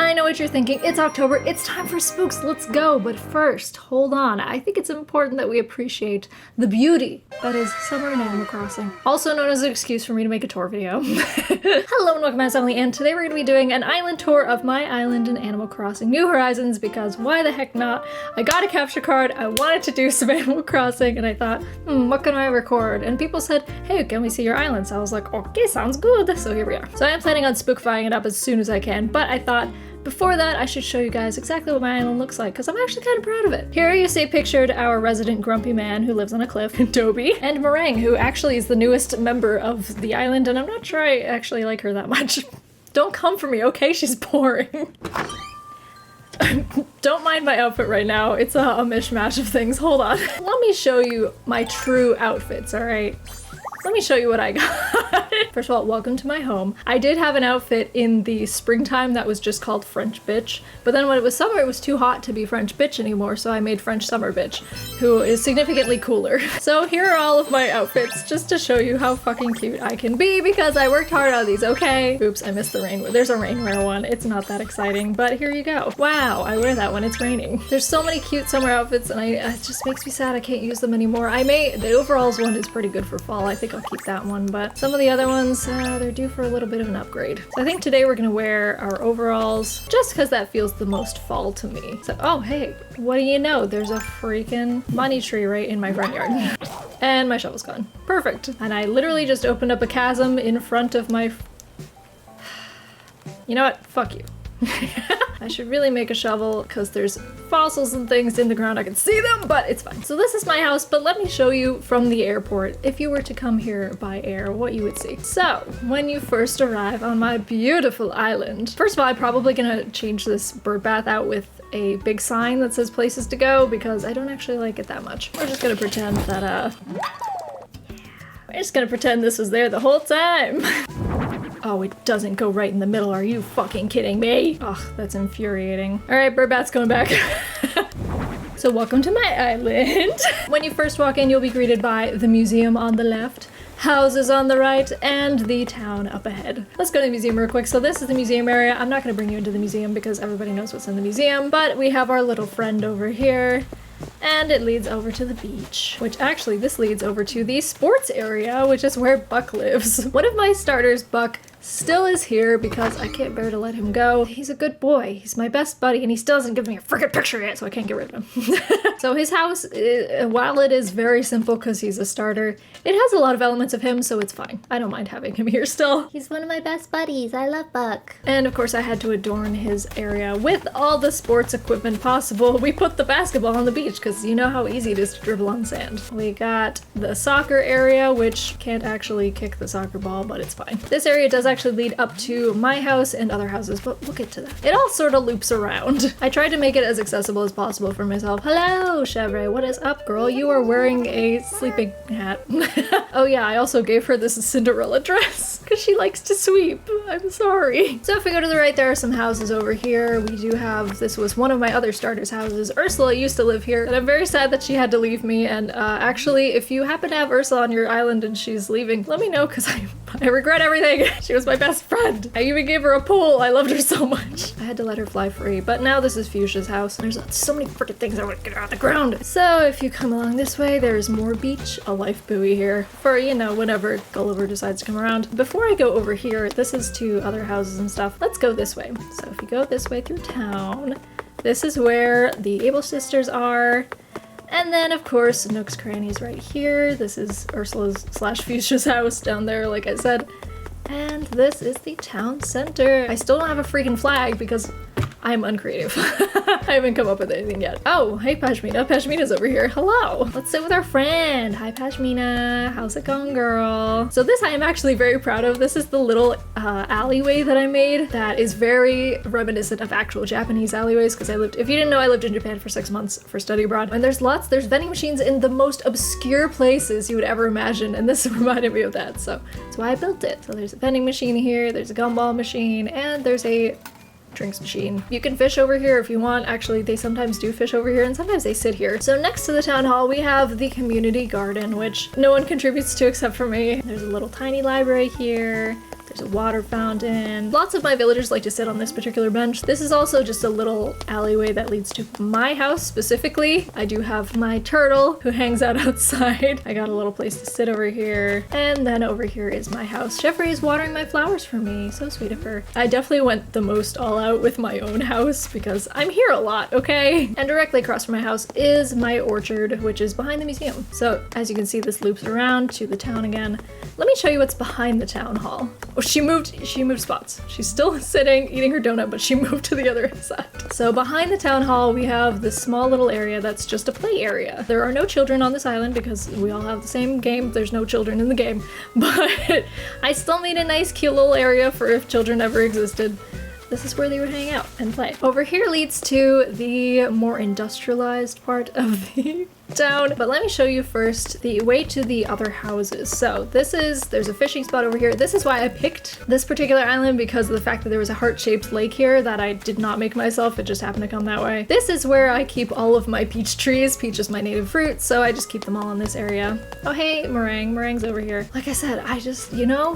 I know what you're thinking. It's October. It's time for spooks. Let's go. But first, hold on. I think it's important that we appreciate the beauty that is summer in Animal Crossing. Also known as an excuse for me to make a tour video. Hello and welcome to my family, and today we're going to be doing an island tour of my island in Animal Crossing New Horizons because why the heck not? I got a capture card. I wanted to do some Animal Crossing and I thought, what can I record? And people said, hey, can we see your island? So I was like, okay, sounds good. So here we are. So I am planning on spookifying it up as soon as I can, but I thought before that, I should show you guys exactly what my island looks like, because I'm actually kind of proud of it. Here you see pictured our resident grumpy man who lives on a cliff, Dobie, and Meringue, who actually is the newest member of the island, and I'm not sure I actually like her that much. Don't come for me, okay? She's boring. Don't mind my outfit right now. It's a mishmash of things. Hold on. Let me show you my true outfits, all right? Let me show you what I got. First of all, welcome to my home. I did have an outfit in the springtime that was just called French Bitch, but then when it was summer, it was too hot to be French Bitch anymore, so I made French Summer Bitch, who is significantly cooler. So here are all of my outfits, just to show you how fucking cute I can be, because I worked hard on these, okay? Oops, I missed the rainwear. There's a rainwear one. It's not that exciting, but here you go. Wow, I wear that when it's raining. There's so many cute summer outfits, and it just makes me sad I can't use them anymore. The overalls one is pretty good for fall. I think I'll keep that one, but some of the other ones, they're due for a little bit of an upgrade. So I think today we're gonna wear our overalls just because that feels the most fall to me. So, oh hey, what do you know? There's a freaking money tree right in my front yard. And my shovel's gone. Perfect. And I literally just opened up a chasm in front of my... You know what? Fuck you. I should really make a shovel because there's fossils and things in the ground. I can see them, but it's fine. So this is my house, but let me show you from the airport, if you were to come here by air, what you would see. So when you first arrive on my beautiful island, first of all, I'm probably gonna change this bird bath out with a big sign that says places to go because I don't actually like it that much. We're just gonna pretend that, we're just gonna pretend this was there the whole time. Oh, it doesn't go right in the middle. Are you fucking kidding me? Ugh, that's infuriating. All right, Birdbat's going back. So welcome to my island. When you first walk in, you'll be greeted by the museum on the left, houses on the right, and the town up ahead. Let's go to the museum real quick. So this is the museum area. I'm not gonna bring you into the museum because everybody knows what's in the museum, but we have our little friend over here. And it leads over to the beach, which actually this leads over to the sports area, which is where Buck lives. One of my starters, Buck, still is here because I can't bear to let him go. He's a good boy. He's my best buddy, and he still hasn't given me a freaking picture yet, so I can't get rid of him. So his house, while it is very simple because he's a starter, it has a lot of elements of him, so it's fine. I don't mind having him here still. He's one of my best buddies. I love Buck. And of course I had to adorn his area with all the sports equipment possible. We put the basketball on the beach because you know how easy it is to dribble on sand. We got the soccer area, which can't actually kick the soccer ball, but it's fine. This area does actually lead up to my house and other houses, but look at that. It all sort of loops around. I tried to make it as accessible as possible for myself. Hello, Chevre. What is up, girl? You are wearing a sleeping hat. Oh yeah, I also gave her this Cinderella dress because she likes to sweep. I'm sorry. So if we go to the right, there are some houses over here. We do have, this was one of my other starters' houses. Ursula used to live here, and I'm very sad that she had to leave me. And actually, if you happen to have Ursula on your island and she's leaving, let me know because I regret everything. She was my best friend. I even gave her a pool. I loved her so much. I had to let her fly free, but now this is Fuchsia's house. There's so many freaking things I want to get out of the ground. So if you come along this way, there's more beach, a life buoy here for, you know, whenever Gulliver decides to come around. Before I go over here, this is to other houses and stuff. Let's go this way. So if you go this way through town, this is where the Able sisters are. And then, of course, Nook's Cranny's right here. This is Ursula's / Fuchsia's house down there, like I said. And this is the town center. I still don't have a freaking flag because I'm uncreative. I haven't come up with anything yet. Oh, hey Pashmina. Pashmina's over here. Hello. Let's sit with our friend. Hi Pashmina. How's it going, girl? So this I am actually very proud of. This is the little alleyway that I made that is very reminiscent of actual Japanese alleyways because if you didn't know, I lived in Japan for 6 months for study abroad. And there's vending machines in the most obscure places you would ever imagine. And this reminded me of that. So that's why I built it. So there's a vending machine here, there's a gumball machine, and there's a drinks machine. You can fish over here if you want. Actually, they sometimes do fish over here and sometimes they sit here. So next to the town hall, we have the community garden, which no one contributes to except for me. There's a little tiny library here. There's a water fountain. Lots of my villagers like to sit on this particular bench. This is also just a little alleyway that leads to my house specifically. I do have my turtle who hangs out outside. I got a little place to sit over here. And then over here is my house. Jeffrey is watering my flowers for me. So sweet of her. I definitely went the most all out with my own house because I'm here a lot, okay? And directly across from my house is my orchard, which is behind the museum. So as you can see, this loops around to the town again. Let me show you what's behind the town hall. Oh, she moved spots. She's still sitting, eating her donut, but she moved to the other side. So behind the town hall, we have this small little area that's just a play area. There are no children on this island because we all have the same game. There's no children in the game, but I still made a nice cute little area for if children ever existed. This is where they would hang out and play. Over here leads to the more industrialized part of the town, but let me show you first the way to the other houses. So there's a fishing spot over here. This is why I picked this particular island, because of the fact that there was a heart-shaped lake here that I did not make myself. It just happened to come that way. This is where I keep all of my peach trees. Peach is my native fruit, so I just keep them all in this area. Oh, hey, Meringue. Meringue's over here. Like I said,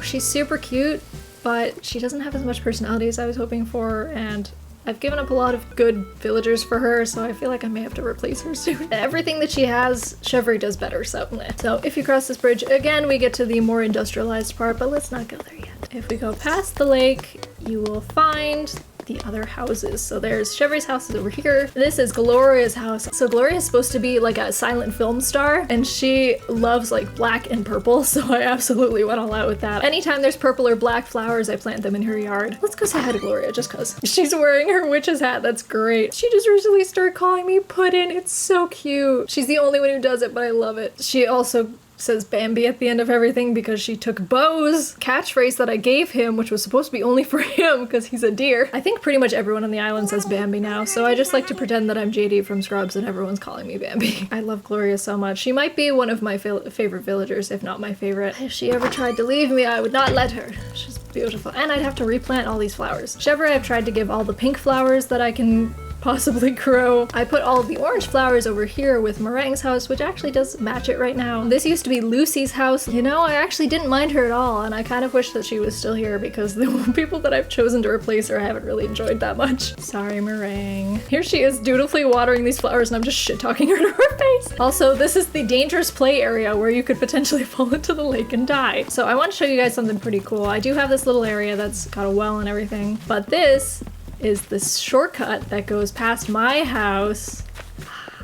she's super cute, but she doesn't have as much personality as I was hoping for, and I've given up a lot of good villagers for her, so I feel like I may have to replace her soon. Everything that she has, Chevry does better, so meh. So if you cross this bridge, again, we get to the more industrialized part, but let's not go there yet. If we go past the lake, you will find the other houses. So there's Chevry's house is over here. This is Gloria's house. So Gloria is supposed to be like a silent film star, and she loves like black and purple, so I absolutely went all out with that. Anytime there's purple or black flowers, I plant them in her yard. Let's go say hi to Gloria just cause. She's wearing her witch's hat. That's great. She just recently started calling me Puddin'. It's so cute. She's the only one who does it, but I love it. She also says Bambi at the end of everything because she took Bo's catchphrase that I gave him, which was supposed to be only for him because he's a deer. I think pretty much everyone on the island says Bambi now, so I just like to pretend that I'm JD from Scrubs and everyone's calling me Bambi. I love Gloria so much. She might be one of my favorite villagers, if not my favorite. If she ever tried to leave me, I would not let her. She's beautiful. And I'd have to replant all these flowers. Chevrolet, I've tried to give all the pink flowers that I can possibly grow. I put all of the orange flowers over here with Meringue's house, which actually does match it right now. This used to be Lucy's house. You know, I actually didn't mind her at all, and I kind of wish that she was still here because the people that I've chosen to replace her I haven't really enjoyed that much. Sorry, Meringue. Here she is dutifully watering these flowers and I'm just shit-talking her to her face. Also, this is the dangerous play area where you could potentially fall into the lake and die. So I want to show you guys something pretty cool. I do have this little area that's got a well and everything, but this is this shortcut that goes past my house.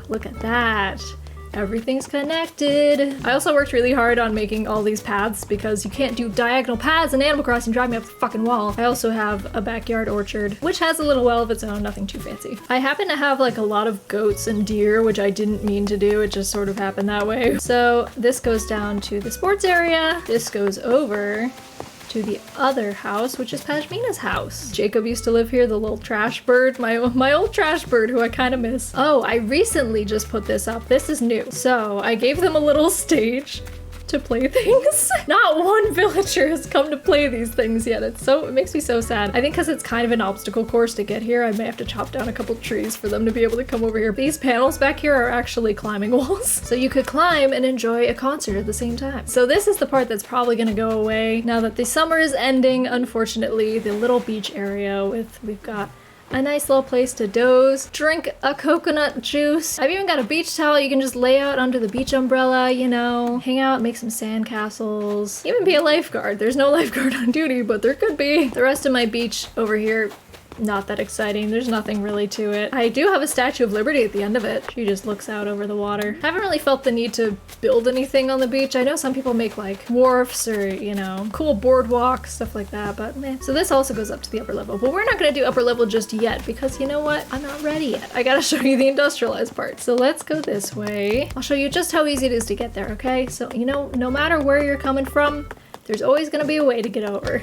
Look at that. Everything's connected. I also worked really hard on making all these paths because you can't do diagonal paths in Animal Crossing, drive me up the fucking wall. I also have a backyard orchard, which has a little well of its own, nothing too fancy. I happen to have like a lot of goats and deer, which I didn't mean to do, it just sort of happened that way. So this goes down to the sports area. This goes over to the other house, which is Pashmina's house. Jacob used to live here, the little trash bird, my old trash bird who I kind of miss. Oh, I recently just put this up. This is new. So I gave them a little stage to play things. Not one villager has come to play these things yet. It makes me so sad. I think because it's kind of an obstacle course to get here, I may have to chop down a couple trees for them to be able to come over here. These panels back here are actually climbing walls. So you could climb and enjoy a concert at the same time. So this is the part that's probably gonna go away now that the summer is ending, unfortunately. The little beach area we've got a nice little place to doze, drink a coconut juice. I've even got a beach towel you can just lay out under the beach umbrella, you know, hang out, make some sand castles, even be a lifeguard. There's no lifeguard on duty, but there could be. The rest of my beach over here, not that exciting. There's nothing really to it. I do have a Statue of Liberty at the end of it. She just looks out over the water. I haven't really felt the need to build anything on the beach. I know some people make like wharfs or, you know, cool boardwalks, stuff like that, but meh. So this also goes up to the upper level, but we're not gonna do upper level just yet because you know what? I'm not ready yet. I gotta show you the industrialized part. So let's go this way. I'll show you just how easy it is to get there, okay? So, you know, no matter where you're coming from, there's always gonna be a way to get over.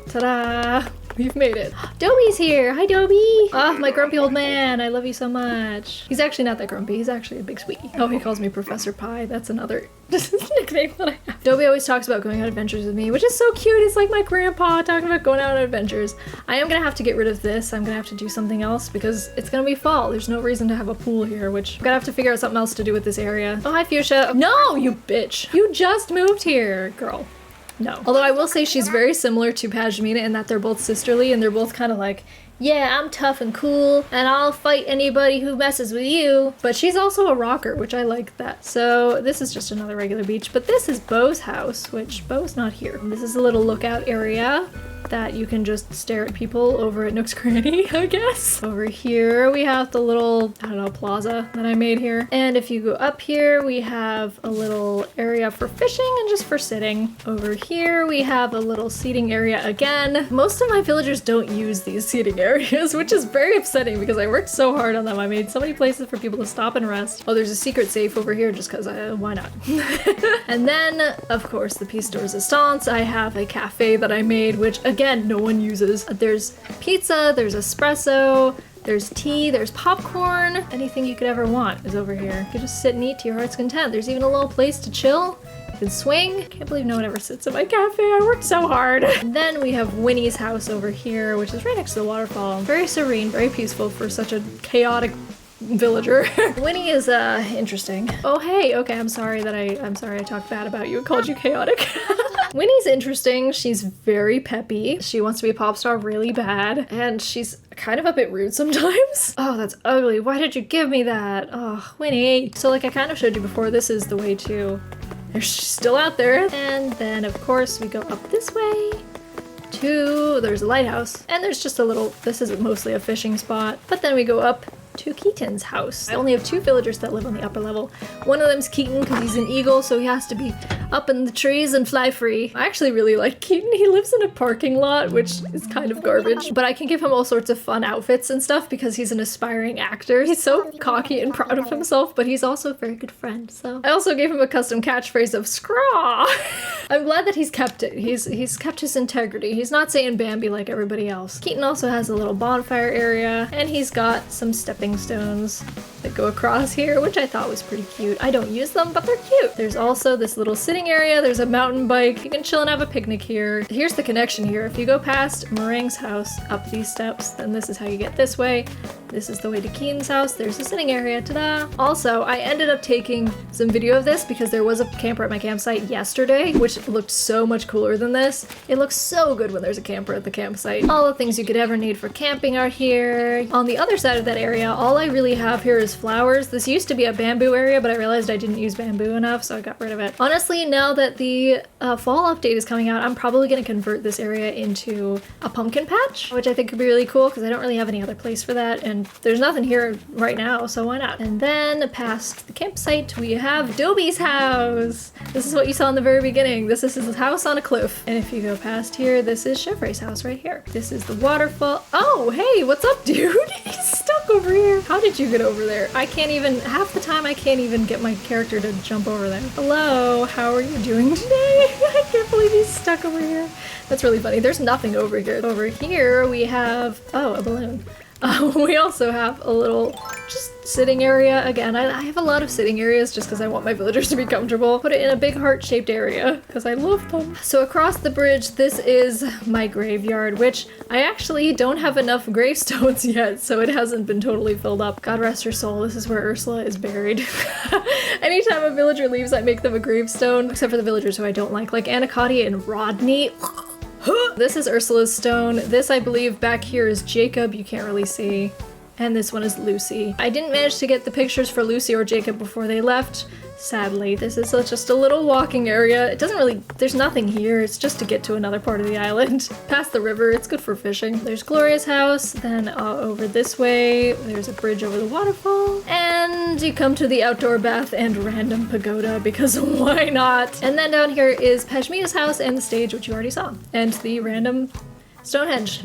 Ta-da! We've made it. Dobie's here! Hi, Dobie! Ah, my grumpy old man. I love you so much. He's actually not that grumpy. He's actually a big sweetie. Oh, he calls me Professor Pie. That's another nickname that I have. Dobie always talks about going on adventures with me, which is so cute. It's like my grandpa talking about going out on adventures. I am gonna have to get rid of this. I'm gonna have to do something else because it's gonna be fall. There's no reason to have a pool here, which I'm gonna have to figure out something else to do with this area. Oh, hi, Fuchsia. No, you bitch. You just moved here, girl. No. Although I will say she's very similar to Pashmina in that they're both sisterly and they're both kind of like, yeah, I'm tough and cool, and I'll fight anybody who messes with you. But she's also a rocker, which I like that. So this is just another regular beach, but this is Beau's house, which Beau's not here. This is a little lookout area that you can just stare at people over at Nook's Cranny, I guess. Over here we have the little, I don't know, plaza that I made here. And if you go up here, we have a little area for fishing and just for sitting. Over here we have a little seating area again. Most of my villagers don't use these seating areas, which is very upsetting because I worked so hard on them. I made so many places for people to stop and rest. Oh, there's a secret safe over here just because why not? And then, of course, the piece de resistance. I have a cafe that I made, which again, no one uses. There's pizza, there's espresso, there's tea, there's popcorn. Anything you could ever want is over here. You can just sit and eat to your heart's content. There's even a little place to chill. You can swing. Can't believe no one ever sits at my cafe. I worked so hard. And then we have Winnie's house over here, which is right next to the waterfall. Very serene, very peaceful for such a chaotic villager. Winnie is interesting. Oh hey, okay, I'm sorry I talked bad about you and called you chaotic. Winnie's interesting. She's very peppy. She wants to be a pop star really bad, and she's kind of a bit rude sometimes. Oh, that's ugly. Why did you give me that? Oh, Winnie. So like I kind of showed you before, this is the way to... She's still out there. And then of course we go up this way to... There's a lighthouse, and there's just a little... This is mostly a fishing spot. But then we go up to Keaton's house. I only have 2 villagers that live on the upper level. One of them's Keaton because he's an eagle, so he has to be up in the trees and fly free. I actually really like Keaton. He lives in a parking lot, which is kind of garbage, but I can give him all sorts of fun outfits and stuff because he's an aspiring actor. He's so cocky and proud of himself, but he's also a very good friend, so. I also gave him a custom catchphrase of scraw. I'm glad that he's kept it. He's kept his integrity. He's not saying Bambi like everybody else. Keaton also has a little bonfire area, and he's got some stepping stones that go across here, which I thought was pretty cute. I don't use them, but they're cute. There's also this little sitting area. There's a mountain bike. You can chill and have a picnic here. Here's the connection here. If you go past Meringue's house up these steps, then this is how you get this way. This is the way to Keaton's house. There's a sitting area, ta-da! Also, I ended up taking some video of this because there was a camper at my campsite yesterday, which looked so much cooler than this. It looks so good when there's a camper at the campsite. All the things you could ever need for camping are here. On the other side of that area, all I really have here is flowers. This used to be a bamboo area, but I realized I didn't use bamboo enough, so I got rid of it. Honestly, now that the fall update is coming out, I'm probably gonna convert this area into a pumpkin patch, which I think could be really cool because I don't really have any other place for that, and there's nothing here right now, so why not? And then past the campsite, we have Dobie's house. This is what you saw in the very beginning. This is his house on a cliff. And if you go past here, this is Chevre's house right here. This is the waterfall. Oh, hey, what's up, dude? He's stuck over here. How did you get over there? I can't even, half the time I can't even get my character to jump over there. Hello, how are you doing today? I can't believe he's stuck over here. That's really funny. There's nothing over here. Over here we have, oh, a balloon. We also have a little just sitting area. Again, I have a lot of sitting areas just because I want my villagers to be comfortable. Put it in a big heart-shaped area because I love them. So across the bridge, this is my graveyard, which I actually don't have enough gravestones yet, so it hasn't been totally filled up. God rest her soul, this is where Ursula is buried. Anytime a villager leaves, I make them a gravestone, except for the villagers who I don't like Anacadia and Rodney. This is Ursula's stone. This, I believe, back here is Jacob. You can't really see. And this one is Lucy. I didn't manage to get the pictures for Lucy or Jacob before they left, sadly. This is just a little walking area. It doesn't really, there's nothing here. It's just to get to another part of the island. Past the river, it's good for fishing. There's Gloria's house. Then over this way, there's a bridge over the waterfall. And you come to the outdoor bath and random pagoda because why not? And then down here is Pashmina's house and the stage, which you already saw. And the random Stonehenge.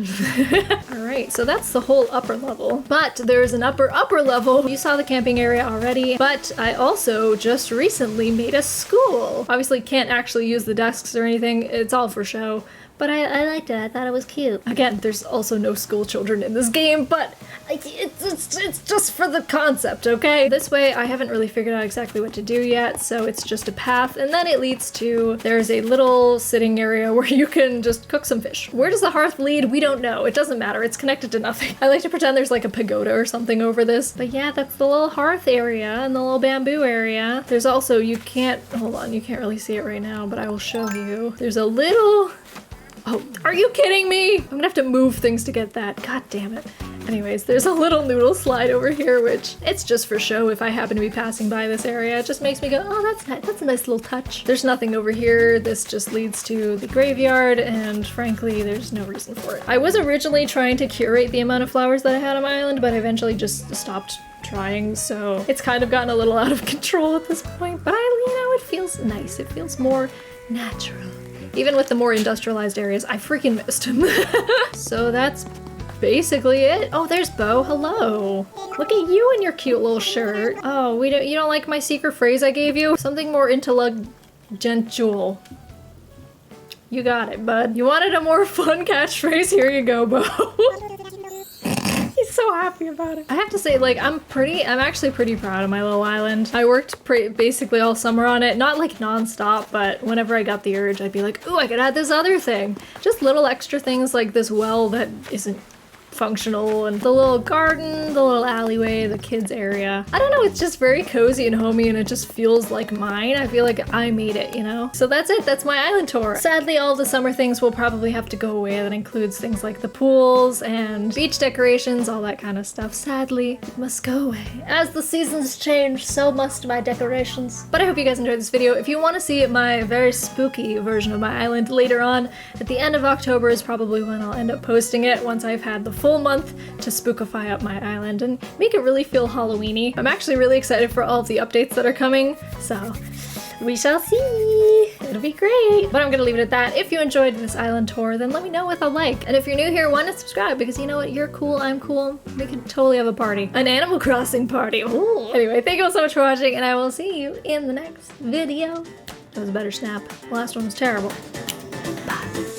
Alright, so that's the whole upper level. But there's an upper level. You saw the camping area already, but I also just recently made a school. Obviously can't actually use the desks or anything. It's all for show. But I liked it. I thought it was cute. Again, there's also no school children in this game, but It's just for the concept, okay? This way, I haven't really figured out exactly what to do yet, so it's just a path, and then it leads to, there's a little sitting area where you can just cook some fish. Where does the hearth lead? We don't know. It doesn't matter. It's connected to nothing. I like to pretend there's like a pagoda or something over this, but yeah, that's the little hearth area and the little bamboo area. There's also, you can't, hold on, you can't really see it right now, but I will show you. There's a little, oh, are you kidding me? I'm gonna have to move things to get that. God damn it. Anyways, there's a little noodle slide over here, which it's just for show if I happen to be passing by this area. It just makes me go, oh, that's nice. That's a nice little touch. There's nothing over here. This just leads to the graveyard, and frankly, there's no reason for it. I was originally trying to curate the amount of flowers that I had on my island, but I eventually just stopped trying, so it's kind of gotten a little out of control at this point, but it feels nice. It feels more natural. Even with the more industrialized areas, I freaking missed him. So that's basically it. Oh, there's Bo. Hello. Look at you in your cute little shirt. Oh, you don't like my secret phrase I gave you? Something more intelligential. You got it, bud. You wanted a more fun catchphrase? Here you go, Bo. He's so happy about it. I have to say, like, I'm actually pretty proud of my little island. I worked basically all summer on it. Not like non-stop, but whenever I got the urge, I'd be like, ooh, I could add this other thing. Just little extra things like this well that isn't functional, and the little garden, the little alleyway, the kids area. I don't know, it's just very cozy and homey, and it just feels like mine. I feel like I made it, you know? So that's it, that's my island tour. Sadly, all the summer things will probably have to go away. That includes things like the pools and beach decorations, all that kind of stuff. Sadly, it must go away. As the seasons change, so must my decorations. But I hope you guys enjoyed this video. If you want to see my very spooky version of my island later on, at the end of October is probably when I'll end up posting it, once I've had the full month to spookify up my island and make it really feel Halloween-y. I'm actually really excited for all of the updates that are coming, so we shall see. It'll be great. But I'm gonna leave it at that. If you enjoyed this island tour, then let me know with a like. And if you're new here, why not subscribe? Because you know what? You're cool, I'm cool. We could totally have a party. An Animal Crossing party. Ooh. Anyway, thank you all so much for watching, and I will see you in the next video. That was a better snap. The last one was terrible. Bye.